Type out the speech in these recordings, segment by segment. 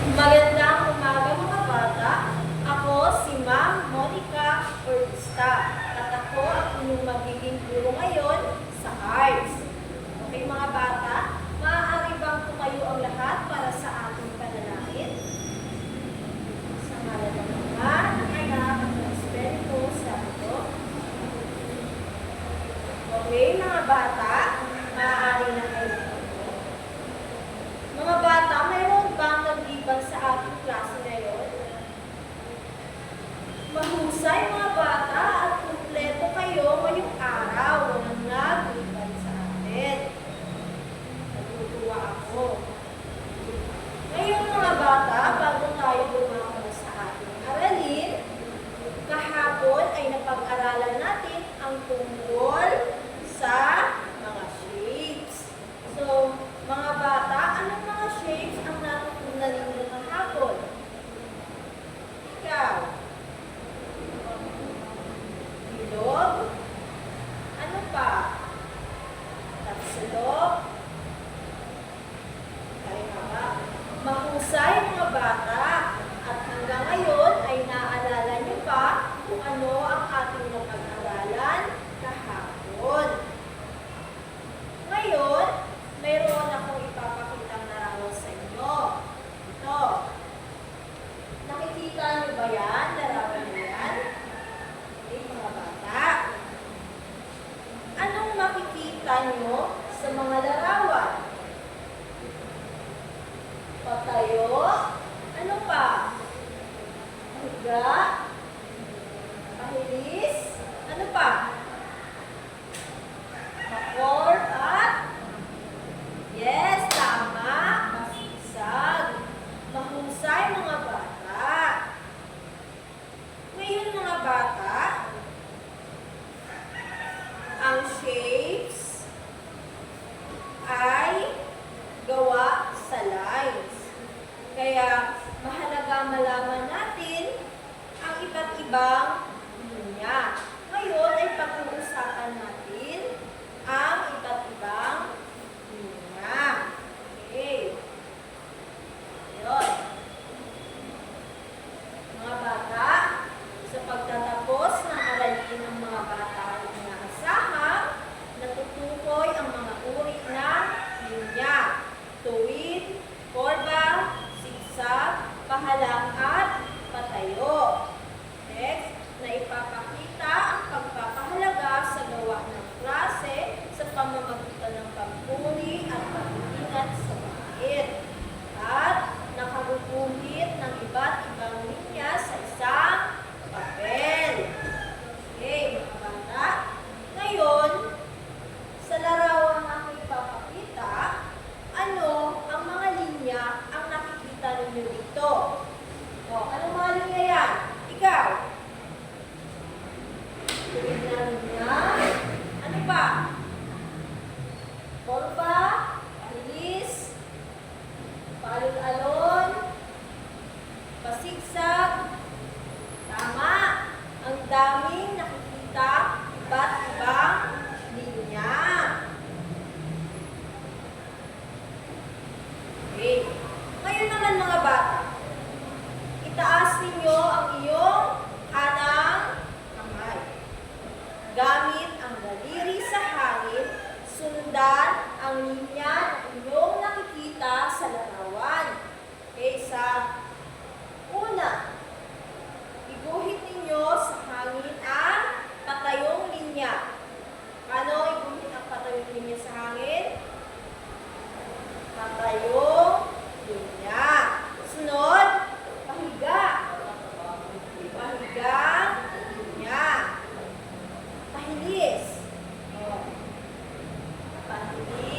Magandang umaga mga bata. Ako si Ma'am Monica Ortista at ako ang inyong magiging guro ngayon sa arts. Okay mga bata, maaari bang tumayo ang lahat para sa ating panalangin? Sa ngalan ng Ama, ng Anak, at ng Espiritu Santo. Okay mga bata, maaari na kayo. Mga bata, mayroon bang nagliban sa ating klase ngayon? Mahusay mga bata at kumpleto kayo ngayong araw. Walang nagliban sa atin. Natutuwa ako. Ngayon mga bata, bago tayo lumakad sa ating aralin, kahapon ay napag-aralan natin ang tungkol sa mga shapes. So, mga bata, anong mga shapes ang natutunan ninyo kahapon? Ikaw? Bilog? Ano pa? Tapsilog? Kaya nga ba? Mahusay mga bata. At hanggang ngayon ay naalala niyo pa kung ano ang ating napag-aralan kahapon. Ngayon, mayroon akong ipapakitang larawan sa inyo. Ito. Nakikita niyo ba yan? Larawan niyo yan? Okay, mga bata. Anong makikita niyo sa mga larawan? Patayo. Ano pa? Higa. Pahilis. Ano pa? Makor at yes, tama. Masisag. Mahusay mga bata. Ngayon mga bata, ang shapes ay gawa sa lines. Kaya mahalaga malaman natin ang iba't ibang linya. Ngayon ay pag-uusapan natin ang iba't ibang linya. Okay. Yun. Mga bata, sa pagtatapos ng aralin ng mga bata ay inaasahang natutukoy ang mga uri ng linya, tuwid, korba, sigsag, pahalang at patayo. Next, na ipapakita ang pagpapahalaga sa gawa ng klase sa pamamagitan ng pagpuri at pag-iingat sa bakit. At nakaguguhit ng iba't ibang linya sa isang papel. Okay, mga bata. Ngayon, sa larawang aking ipapakita, ano ang mga linya ang nakikita ninyo dito? O, anong mga linya yan? Ikaw? Tuwid na linya. Ano pa? Korba, pahilis, paalon-alon, pasigsag. Tama. Ang daming nakikita iba't ibang linya. Okay. Ngayon naman mga bata, itaas ninyo ang iyong kanang kamay. Gamit ang daliri sa hangin, sundan ang linya na inyong nakikita sa larawan. Okay, sa una, iguhit ninyo sa hangin ang patayong linya. Paano iguhit ang patayong linya sa hangin? Patayong linya. Sunod, pahiga. Pahigang linya. Pahilis. Pahilis.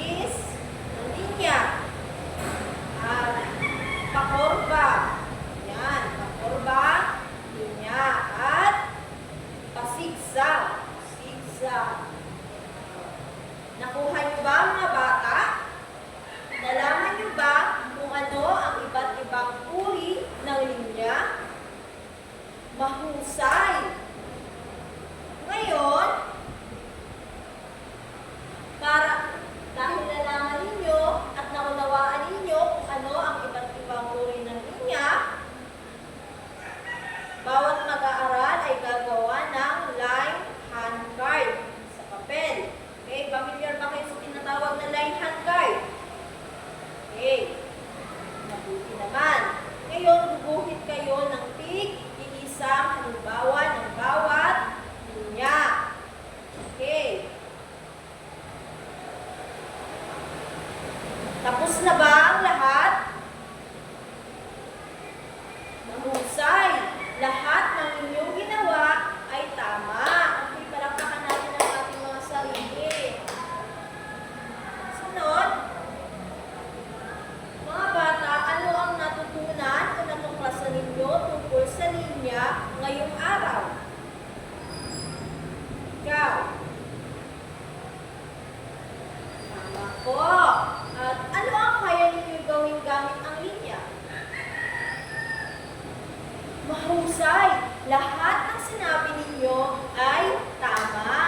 lahat ng sinabi ninyo ay tama.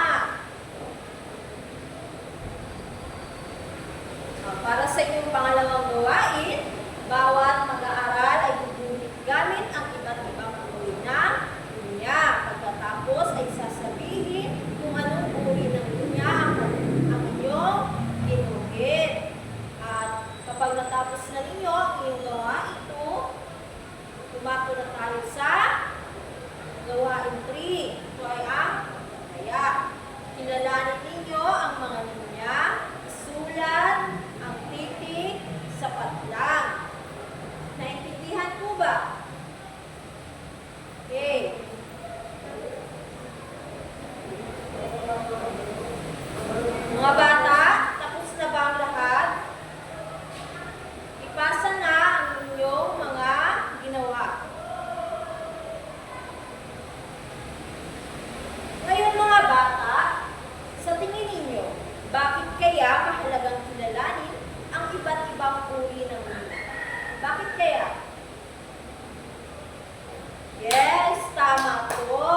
Para sa inyong pangalawang gawain, bawat mag-aaral ay gugunit gamit ang iba't ibang uri ng linya. Pagkatapos ay sasabihin kung anong uri ng linya ang inyong ginuhit. At kapag natapos na ninyo ang inyong gawain ito, tumato na tayo sa gawain 3. Ito ay ang kaya. Kilalanin ninyo ang mga linya, isulat, ang titik, sapat lang. Naintindihan po ba? Okay. Mga bata, tapos na ba ang lahat? Ipasa na ang inyong mga ginawa. Ngayon mga bata, sa tingin ninyo, bakit kaya mahalagang kilalanin ang iba't ibang uri ng linya? Bakit kaya? Yes, tama po.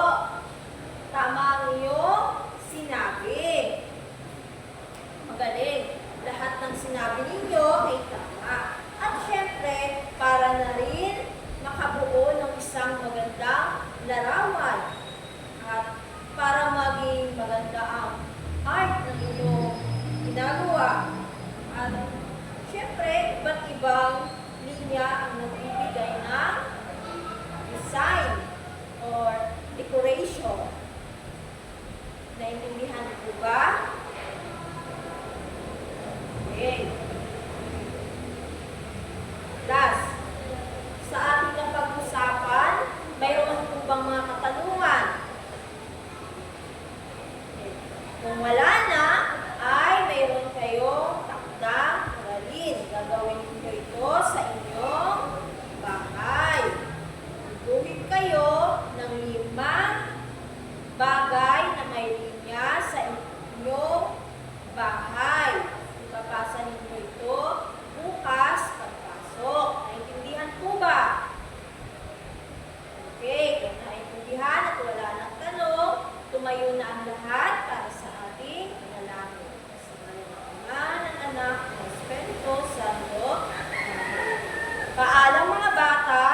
Tama ang iyong sinabi. Magaling. Lahat ng sinabi ninyo ay tama. At syempre, para na rin makabuo ng isang magandang larawan. At para maging maganda ang art ng inyong ginagawa. At syempre, iba't ibang linya ang nagbibigay ng design or decoration. Naintindihan po ba? Okay. Last, sa ating napag-usapan, mayroon po bang mga katanungan? Kung wala na, ay mayroon kayong takdang aralin. Gagawin niyo ito sa inyong bahay. Guhit kayo ng 5 bagay na may linya sa inyong bahay. Ipapasa ninyo ito bukas pagpasok. Naintindihan po ba? Okay, kung naintindihan at wala nang tanong, tumayo na ang lahat para sa ating panalangin. Sa ngalan ng Ama, ng Anak, ng Espiritu Santo. Paalam mga bata.